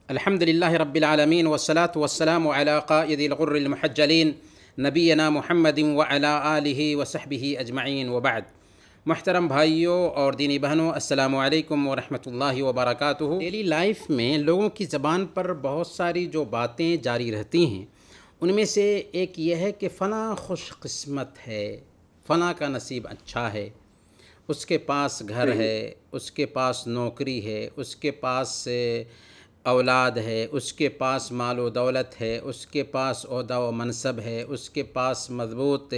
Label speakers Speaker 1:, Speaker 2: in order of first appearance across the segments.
Speaker 1: الحمد للہ رب العالمین والصلاة والسلام علی قائد الغر المحجلین نبینا محمد وعلی آلہ وصحبہ اجمعین وبعد۔ محترم بھائیوں اور دینی بہنوں، السلام علیکم ورحمۃ اللہ وبرکاتہ۔ ڈیلی لائف میں لوگوں کی زبان پر بہت ساری جو باتیں جاری رہتی ہیں، ان میں سے ایک یہ ہے کہ فلاں خوش قسمت ہے، فلاں کا نصیب اچھا ہے، اس کے پاس گھر ہے، اس کے پاس نوکری ہے، اس کے پاس اولاد ہے، اس کے پاس مال و دولت ہے، اس کے پاس عہدہ و منصب ہے، اس کے پاس مضبوط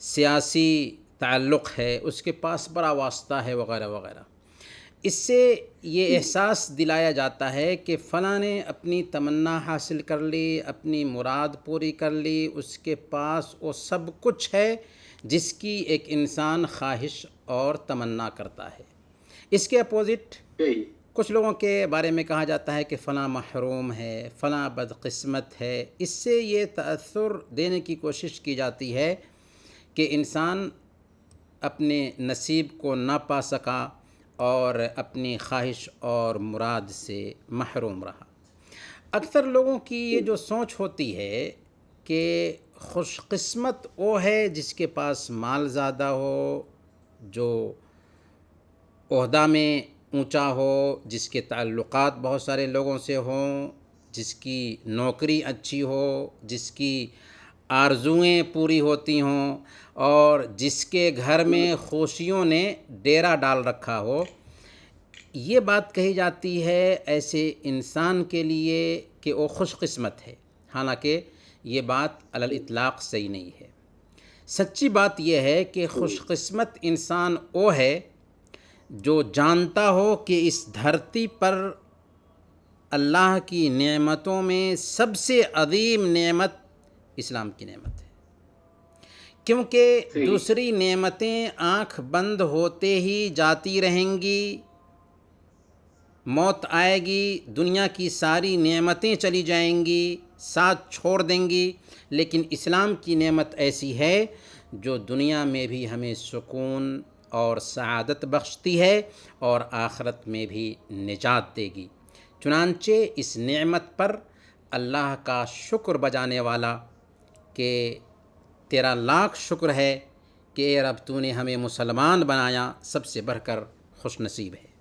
Speaker 1: سیاسی تعلق ہے، اس کے پاس بڑا واسطہ ہے، وغیرہ وغیرہ۔ اس سے یہ احساس دلایا جاتا ہے کہ فلاں نے اپنی تمنا حاصل کر لی، اپنی مراد پوری کر لی، اس کے پاس وہ سب کچھ ہے جس کی ایک انسان خواہش اور تمنا کرتا ہے۔ اس کے اپوزٹ کچھ لوگوں کے بارے میں کہا جاتا ہے کہ فلاں محروم ہے، فلاں بدقسمت ہے۔ اس سے یہ تأثر دینے کی کوشش کی جاتی ہے کہ انسان اپنے نصیب کو نہ پا سکا اور اپنی خواہش اور مراد سے محروم رہا۔ اکثر لوگوں کی یہ جو سوچ ہوتی ہے کہ خوش قسمت وہ ہے جس کے پاس مال زیادہ ہو، جو عہدہ میں اونچا ہو، جس کے تعلقات بہت سارے لوگوں سے ہوں، جس کی نوکری اچھی ہو، جس کی آرزوئیں پوری ہوتی ہوں، اور جس کے گھر میں خوشیوں نے ڈیرا ڈال رکھا ہو۔ یہ بات کہی جاتی ہے ایسے انسان کے لیے کہ وہ خوش قسمت ہے، حالانکہ یہ بات علی الاطلاق صحیح نہیں ہے۔ سچی بات یہ ہے کہ خوش قسمت انسان وہ ہے جو جانتا ہو کہ اس دھرتی پر اللہ کی نعمتوں میں سب سے عظیم نعمت اسلام کی نعمت ہے، کیونکہ دوسری نعمتیں آنکھ بند ہوتے ہی جاتی رہیں گی، موت آئے گی، دنیا کی ساری نعمتیں چلی جائیں گی، ساتھ چھوڑ دیں گی، لیکن اسلام کی نعمت ایسی ہے جو دنیا میں بھی ہمیں سکون اور سعادت بخشتی ہے اور آخرت میں بھی نجات دے گی۔ چنانچہ اس نعمت پر اللہ کا شکر بجانے والا کہ تیرا لاکھ شکر ہے کہ اے رب تو نے ہمیں مسلمان بنایا، سب سے بڑھ کر خوش نصیب ہے۔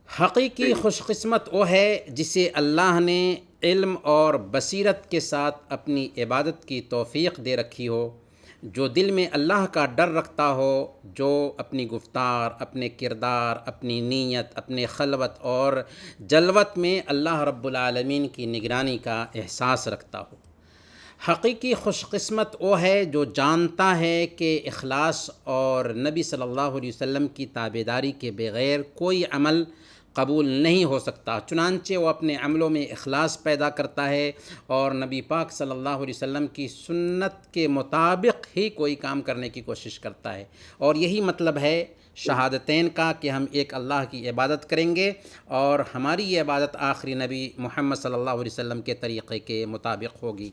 Speaker 1: حقیقی خوش قسمت وہ ہے جسے اللہ نے علم اور بصیرت کے ساتھ اپنی عبادت کی توفیق دے رکھی ہو، جو دل میں اللہ کا ڈر رکھتا ہو، جو اپنی گفتار، اپنے کردار، اپنی نیت، اپنے خلوت اور جلوت میں اللہ رب العالمین کی نگرانی کا احساس رکھتا ہو۔ حقیقی خوش قسمت وہ ہے جو جانتا ہے کہ اخلاص اور نبی صلی اللہ علیہ وسلم کی تابعداری کے بغیر کوئی عمل قبول نہیں ہو سکتا، چنانچہ وہ اپنے عملوں میں اخلاص پیدا کرتا ہے اور نبی پاک صلی اللہ علیہ وسلم کی سنت کے مطابق ہی کوئی کام کرنے کی کوشش کرتا ہے، اور یہی مطلب ہے شہادتین کا کہ ہم ایک اللہ کی عبادت کریں گے اور ہماری یہ عبادت آخری نبی محمد صلی اللہ علیہ وسلم کے طریقے کے مطابق ہوگی۔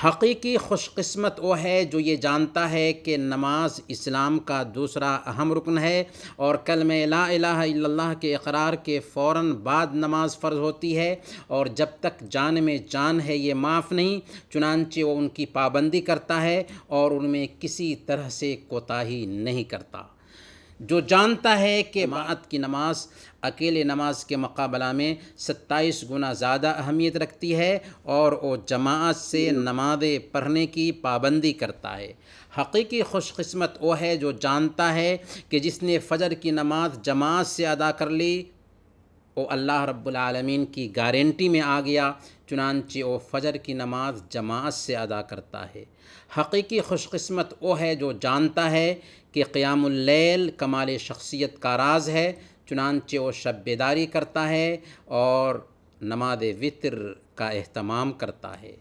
Speaker 1: حقیقی خوش قسمت وہ ہے جو یہ جانتا ہے کہ نماز اسلام کا دوسرا اہم رکن ہے اور کلمہ لا الہ الا اللہ کے اقرار کے فوراً بعد نماز فرض ہوتی ہے، اور جب تک جان میں جان ہے یہ معاف نہیں، چنانچہ وہ ان کی پابندی کرتا ہے اور ان میں کسی طرح سے کوتاہی نہیں کرتا۔ جو جانتا ہے کہ جماعت کی نماز اکیلے نماز کے مقابلہ میں 27 گنا زیادہ اہمیت رکھتی ہے اور وہ جماعت سے نمازیں پڑھنے کی پابندی کرتا ہے۔ حقیقی خوش قسمت وہ ہے جو جانتا ہے کہ جس نے فجر کی نماز جماعت سے ادا کر لی، وہ اللہ رب العالمین کی گارنٹی میں آ گیا، چنانچہ وہ فجر کی نماز جماعت سے ادا کرتا ہے۔ حقیقی خوش قسمت وہ ہے جو جانتا ہے کہ قیام اللیل کمال شخصیت کا راز ہے، چنانچہ وہ شب بیداری کرتا ہے اور نماز وتر کا اہتمام کرتا ہے۔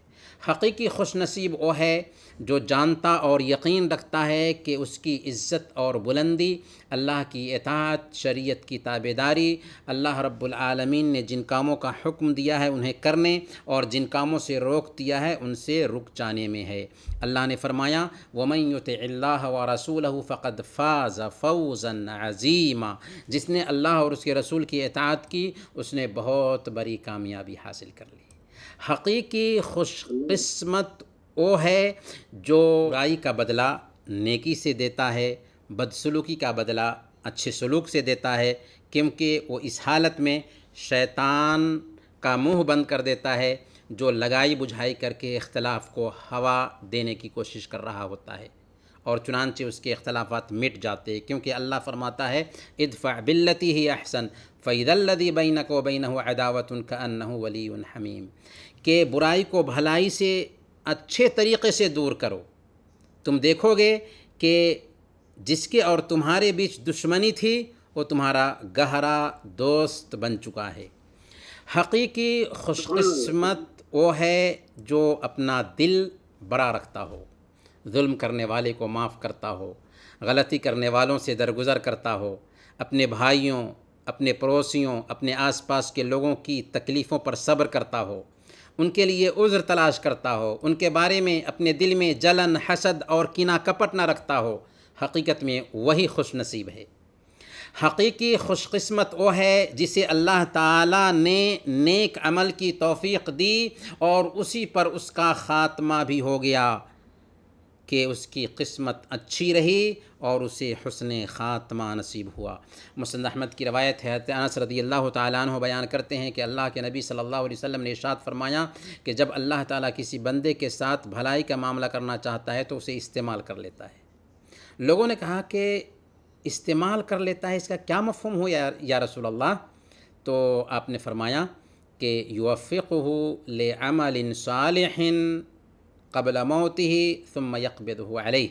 Speaker 1: حقیقی خوش نصیب وہ ہے جو جانتا اور یقین رکھتا ہے کہ اس کی عزت اور بلندی اللہ کی اطاعت، شریعت کی تابعداری، اللہ رب العالمین نے جن کاموں کا حکم دیا ہے انہیں کرنے اور جن کاموں سے روک دیا ہے ان سے رک جانے میں ہے۔ اللہ نے فرمایا وَمَن يُطِعِ اللَّهَ وَرَسُولَهُ فَقَدْ فَازَ فَوْزًا عَظِيمًا، جس نے اللہ اور اس کے رسول کی اطاعت کی اس نے بہت بڑی کامیابی حاصل کر لی۔ حقیقی خوش قسمت وہ ہے جو برائی کا بدلہ نیکی سے دیتا ہے، بدسلوکی کا بدلہ اچھے سلوک سے دیتا ہے، کیونکہ وہ اس حالت میں شیطان کا منہ بند کر دیتا ہے جو لگائی بجھائی کر کے اختلاف کو ہوا دینے کی کوشش کر رہا ہوتا ہے، اور چنانچہ اس کے اختلافات مٹ جاتے ہیں، کیونکہ اللہ فرماتا ہے ادفع باللتی ہی احسن فاذا الذی بینک وبینہ عداوۃ کأنہ ولی حمیم، کہ برائی کو بھلائی سے اچھے طریقے سے دور کرو، تم دیکھو گے کہ جس کے اور تمہارے بیچ دشمنی تھی وہ تمہارا گہرا دوست بن چکا ہے۔ حقیقی خوش قسمت وہ ہے جو اپنا دل بڑا رکھتا ہو، ظلم کرنے والے کو معاف کرتا ہو، غلطی کرنے والوں سے درگزر کرتا ہو، اپنے بھائیوں، اپنے پڑوسیوں، اپنے آس پاس کے لوگوں کی تکلیفوں پر صبر کرتا ہو، ان کے لیے عذر تلاش کرتا ہو، ان کے بارے میں اپنے دل میں جلن، حسد اور کینہ کپٹ نہ رکھتا ہو، حقیقت میں وہی خوش نصیب ہے۔ حقیقی خوش قسمت وہ ہے جسے اللہ تعالیٰ نے نیک عمل کی توفیق دی اور اسی پر اس کا خاتمہ بھی ہو گیا کہ اس کی قسمت اچھی رہی اور اسے حسن خاتمہ نصیب ہوا۔ مسند احمد کی روایت ہے، حضرت انس رضی اللہ تعالیٰ عنہ بیان کرتے ہیں کہ اللہ کے نبی صلی اللہ علیہ وسلم نے ارشاد فرمایا کہ جب اللہ تعالیٰ کسی بندے کے ساتھ بھلائی کا معاملہ کرنا چاہتا ہے تو اسے استعمال کر لیتا ہے۔ لوگوں نے کہا کہ استعمال کر لیتا ہے، اس کا کیا مفہوم ہو یا رسول اللہ؟ تو آپ نے فرمایا کہ یوفقہ لعمل صالح قبل موتہ ثم یقبضہ علیہ،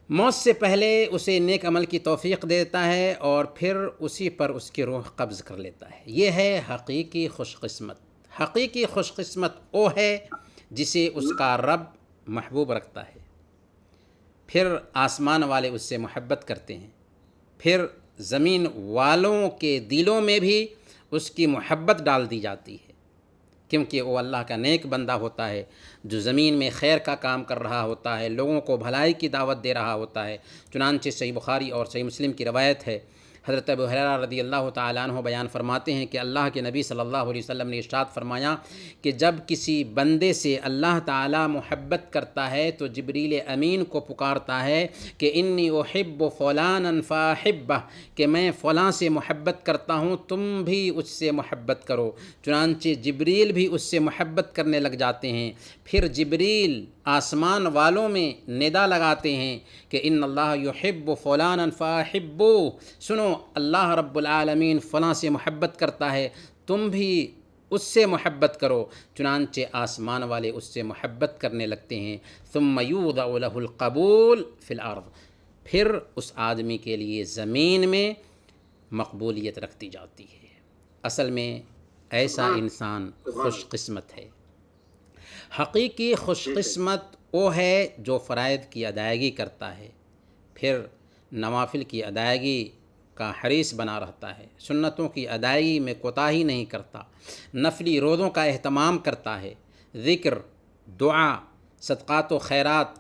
Speaker 1: موت سے پہلے اسے نیک عمل کی توفیق دیتا ہے اور پھر اسی پر اس کی روح قبض کر لیتا ہے۔ یہ ہے حقیقی خوش قسمت۔ حقیقی خوش قسمت وہ ہے جسے اس کا رب محبوب رکھتا ہے، پھر آسمان والے اس سے محبت کرتے ہیں، پھر زمین والوں کے دلوں میں بھی اس کی محبت ڈال دی جاتی ہے، کیونکہ وہ اللہ کا نیک بندہ ہوتا ہے جو زمین میں خیر کا کام کر رہا ہوتا ہے، لوگوں کو بھلائی کی دعوت دے رہا ہوتا ہے۔ چنانچہ صحیح بخاری اور صحیح مسلم کی روایت ہے، حضرت ابو ہریرہ رضی اللہ تعالیٰ عنہ بیان فرماتے ہیں کہ اللہ کے نبی صلی اللہ علیہ وسلم نے ارشاد فرمایا کہ جب کسی بندے سے اللہ تعالیٰ محبت کرتا ہے تو جبریل امین کو پکارتا ہے کہ انی احب فلانا فاحبہ، کہ میں فلاں سے محبت کرتا ہوں، تم بھی اس سے محبت کرو۔ چنانچہ جبریل بھی اس سے محبت کرنے لگ جاتے ہیں، پھر جبریل آسمان والوں میں ندا لگاتے ہیں کہ ان اللہ یحب فلانا فاحبوہ، سنو اللہ رب العالمین فلاں سے محبت کرتا ہے، تم بھی اس سے محبت کرو۔ چنانچہ آسمان والے اس سے محبت کرنے لگتے ہیں۔ ثم یوضع لہ القبول فی الارض، پھر اس آدمی کے لیے زمین میں مقبولیت رکھتی جاتی ہے۔ اصل میں ایسا انسان خوش قسمت ہے۔ حقیقی خوش قسمت وہ ہے جو فرائض کی ادائیگی کرتا ہے، پھر نوافل کی ادائیگی کا حریص بنا رہتا ہے، سنتوں کی ادائیگی میں کوتاہی نہیں کرتا، نفلی روزوں کا اہتمام کرتا ہے، ذکر، دعا، صدقات و خیرات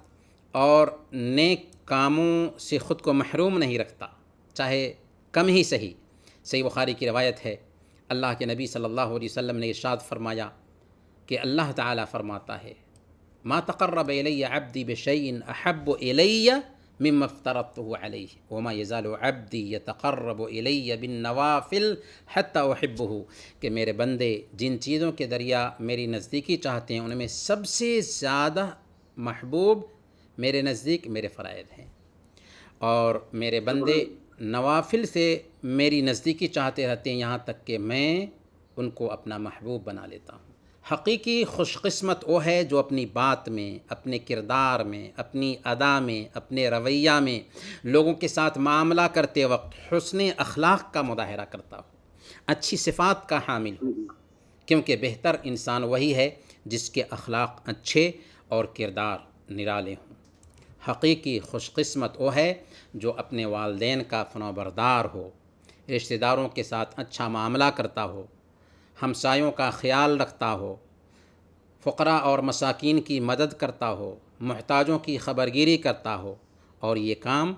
Speaker 1: اور نیک کاموں سے خود کو محروم نہیں رکھتا، چاہے کم ہی صحیح۔ صحیح بخاری کی روایت ہے، اللہ کے نبی صلی اللہ علیہ وسلم نے ارشاد فرمایا کہ اللہ تعالیٰ فرماتا ہے ما تقرب الی عبدی بشیء احب الی مما افترضته علیہ وما یزال عبدی یتقرب الی بالنوافل حتی احبہ، کہ میرے بندے جن چیزوں کے ذریعہ میری نزدیکی چاہتے ہیں ان میں سب سے زیادہ محبوب میرے نزدیک میرے فرائض ہیں، اور میرے بندے نوافل سے میری نزدیکی چاہتے رہتے ہیں یہاں تک کہ میں ان کو اپنا محبوب بنا لیتا ہوں۔ حقیقی خوش قسمت وہ ہے جو اپنی بات میں، اپنے کردار میں، اپنی ادا میں، اپنے رویہ میں، لوگوں کے ساتھ معاملہ کرتے وقت حسن اخلاق کا مظاہرہ کرتا ہو، اچھی صفات کا حامل ہو، کیونکہ بہتر انسان وہی ہے جس کے اخلاق اچھے اور کردار نرالے ہوں۔ حقیقی خوش قسمت وہ ہے جو اپنے والدین کا فرمانبردار ہو، رشتہ داروں کے ساتھ اچھا معاملہ کرتا ہو، ہمسایوں کا خیال رکھتا ہو، فقراء اور مساکین کی مدد کرتا ہو، محتاجوں کی خبرگیری کرتا ہو، اور یہ کام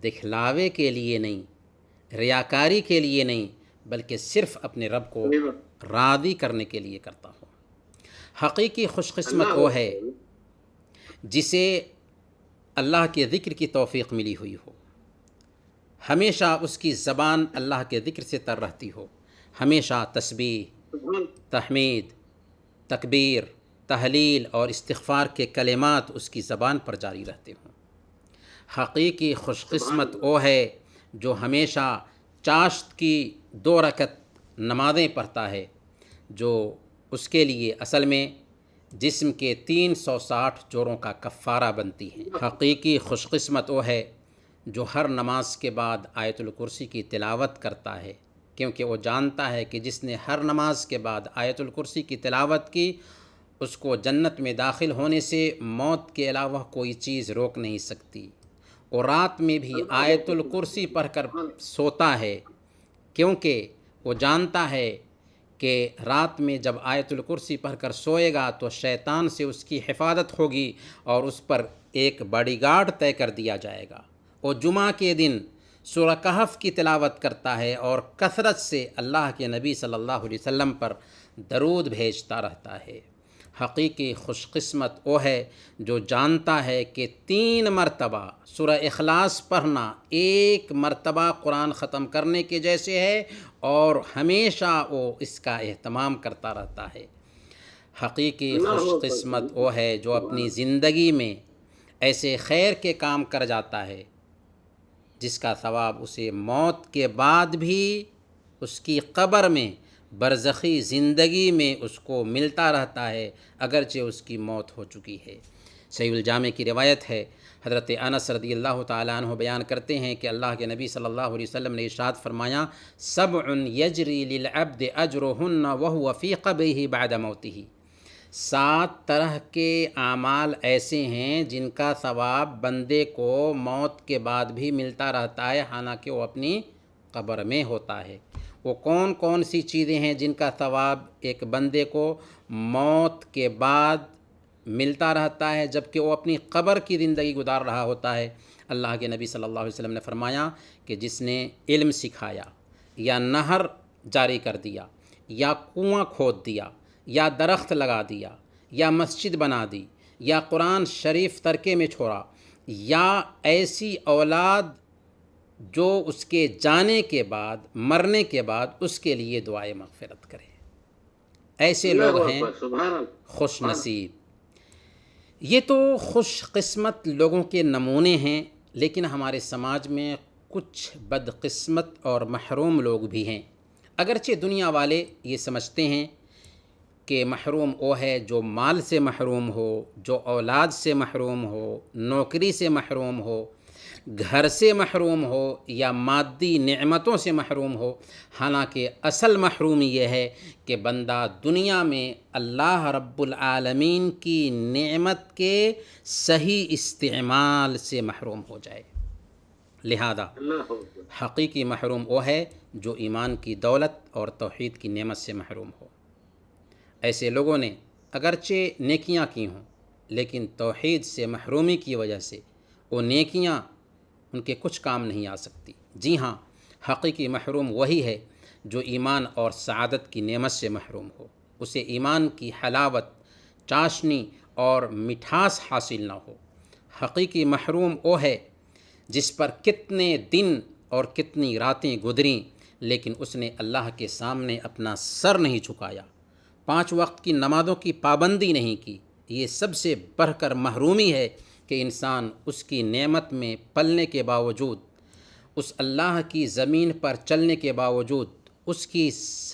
Speaker 1: دکھلاوے کے لیے نہیں، ریاکاری کے لیے نہیں، بلکہ صرف اپنے رب کو راضی کرنے کے لیے کرتا ہو۔ حقیقی خوش قسمت وہ ہے جسے اللہ کے ذکر کی توفیق ملی ہوئی ہو، ہمیشہ اس کی زبان اللہ کے ذکر سے تر رہتی ہو، ہمیشہ تسبیح، تحمید، تکبیر، تحلیل اور استغفار کے کلمات اس کی زبان پر جاری رہتے ہوں۔ حقیقی خوش قسمت وہ ہے جو ہمیشہ چاشت کی 2 رکعت نمازیں پڑھتا ہے، جو اس کے لیے اصل میں جسم کے 360 جوڑوں کا کفارہ بنتی ہیں۔ حقیقی خوش قسمت وہ ہے جو ہر نماز کے بعد آیت الکرسی کی تلاوت کرتا ہے، کیونکہ وہ جانتا ہے کہ جس نے ہر نماز کے بعد آیت الکرسی کی تلاوت کی، اس کو جنت میں داخل ہونے سے موت کے علاوہ کوئی چیز روک نہیں سکتی۔ اور رات میں بھی آیت الکرسی پڑھ کر سوتا ہے، کیونکہ وہ جانتا ہے کہ رات میں جب آیت الکرسی پڑھ کر سوئے گا تو شیطان سے اس کی حفاظت ہوگی اور اس پر ایک باڈی گارڈ طے کر دیا جائے گا۔ اور جمعہ کے دن سورہ کہف کی تلاوت کرتا ہے اور کثرت سے اللہ کے نبی صلی اللہ علیہ وسلم پر درود بھیجتا رہتا ہے۔ حقیقی خوش قسمت وہ ہے جو جانتا ہے کہ 3 مرتبہ سورہ اخلاص پڑھنا 1 مرتبہ قرآن ختم کرنے کے جیسے ہے، اور ہمیشہ وہ اس کا اہتمام کرتا رہتا ہے۔ حقیقی خوش قسمت وہ ہے جو اپنی زندگی میں ایسے خیر کے کام کر جاتا ہے جس کا ثواب اسے موت کے بعد بھی اس کی قبر میں برزخی زندگی میں اس کو ملتا رہتا ہے، اگرچہ اس کی موت ہو چکی ہے۔ صحیح الجامع کی روایت ہے، حضرت انس رضی اللہ تعالیٰ عنہ بیان کرتے ہیں کہ اللہ کے نبی صلی اللہ علیہ وسلم نے ارشاد فرمایا، 7 یجری للعبد اجرہن وہو فی قبرہ بعد موتہ۔ 7 طرح کے اعمال ایسے ہیں جن کا ثواب بندے کو موت کے بعد بھی ملتا رہتا ہے، حالانکہ وہ اپنی قبر میں ہوتا ہے۔ وہ کون کون سی چیزیں ہیں جن کا ثواب ایک بندے کو موت کے بعد ملتا رہتا ہے جبکہ وہ اپنی قبر کی زندگی گزار رہا ہوتا ہے؟ اللہ کے نبی صلی اللہ علیہ وسلم نے فرمایا کہ جس نے علم سکھایا، یا نہر جاری کر دیا، یا کنواں کھود دیا، یا درخت لگا دیا، یا مسجد بنا دی، یا قرآن شریف ترکے میں چھوڑا، یا ایسی اولاد جو اس کے جانے کے بعد، مرنے کے بعد اس کے لیے دعائے مغفرت کرے، ایسے لوگ ہیں خوش نصیب۔ یہ تو خوش قسمت لوگوں کے نمونے ہیں، لیکن ہمارے سماج میں کچھ بدقسمت اور محروم لوگ بھی ہیں۔ اگرچہ دنیا والے یہ سمجھتے ہیں کہ محروم وہ ہے جو مال سے محروم ہو، جو اولاد سے محروم ہو، نوکری سے محروم ہو، گھر سے محروم ہو، یا مادی نعمتوں سے محروم ہو، حالانکہ اصل محرومی یہ ہے کہ بندہ دنیا میں اللہ رب العالمین کی نعمت کے صحیح استعمال سے محروم ہو جائے۔ لہذا حقیقی محروم وہ ہے جو ایمان کی دولت اور توحید کی نعمت سے محروم ہو۔ ایسے لوگوں نے اگرچہ نیکیاں کی ہوں، لیکن توحید سے محرومی کی وجہ سے وہ نیکیاں ان کے کچھ کام نہیں آ سکتی۔ جی ہاں، حقیقی محروم وہی ہے جو ایمان اور سعادت کی نعمت سے محروم ہو، اسے ایمان کی حلاوت، چاشنی اور مٹھاس حاصل نہ ہو۔ حقیقی محروم وہ ہے جس پر کتنے دن اور کتنی راتیں گزریں لیکن اس نے اللہ کے سامنے اپنا سر نہیں جھکایا، 5 وقت کی نمازوں کی پابندی نہیں کی۔ یہ سب سے بڑھ کر محرومی ہے کہ انسان اس کی نعمت میں پلنے کے باوجود، اس اللہ کی زمین پر چلنے کے باوجود، اس کی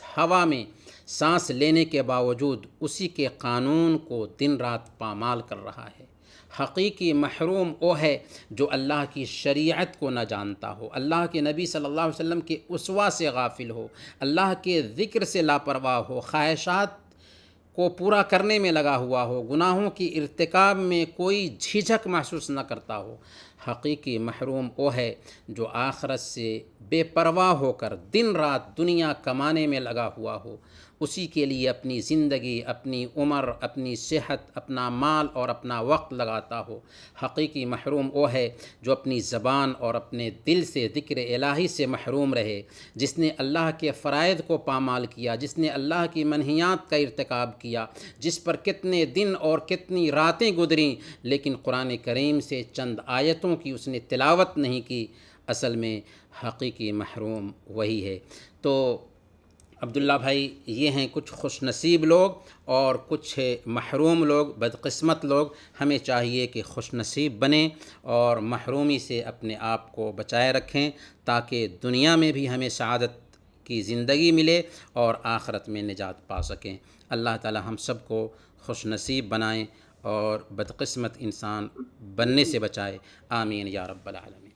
Speaker 1: ہوا میں سانس لینے کے باوجود اسی کے قانون کو دن رات پامال کر رہا ہے۔ حقیقی محروم وہ ہے جو اللہ کی شریعت کو نہ جانتا ہو، اللہ کے نبی صلی اللہ علیہ وسلم کے اسوہ سے غافل ہو، اللہ کے ذکر سے لاپرواہ ہو، خواہشات کو پورا کرنے میں لگا ہوا ہو، گناہوں کی ارتکاب میں کوئی جھجھک محسوس نہ کرتا ہو۔ حقیقی محروم وہ ہے جو آخرت سے بے پرواہ ہو کر دن رات دنیا کمانے میں لگا ہوا ہو، اسی کے لیے اپنی زندگی، اپنی عمر، اپنی صحت، اپنا مال اور اپنا وقت لگاتا ہو۔ حقیقی محروم وہ ہے جو اپنی زبان اور اپنے دل سے ذکر الہی سے محروم رہے، جس نے اللہ کے فرائض کو پامال کیا، جس نے اللہ کی منہیات کا ارتکاب کیا، جس پر کتنے دن اور کتنی راتیں گزریں لیکن قرآن کریم سے چند آیتوں کی اس نے تلاوت نہیں کی۔ اصل میں حقیقی محروم وہی ہے۔ تو عبداللہ بھائی، یہ ہیں کچھ خوش نصیب لوگ اور کچھ محروم لوگ، بدقسمت لوگ۔ ہمیں چاہیے کہ خوش نصیب بنیں اور محرومی سے اپنے آپ کو بچائے رکھیں تاکہ دنیا میں بھی ہمیں سعادت کی زندگی ملے اور آخرت میں نجات پا سکیں۔ اللہ تعالی ہم سب کو خوش نصیب بنائیں اور بدقسمت انسان بننے سے بچائے۔ آمین یا رب العالمین۔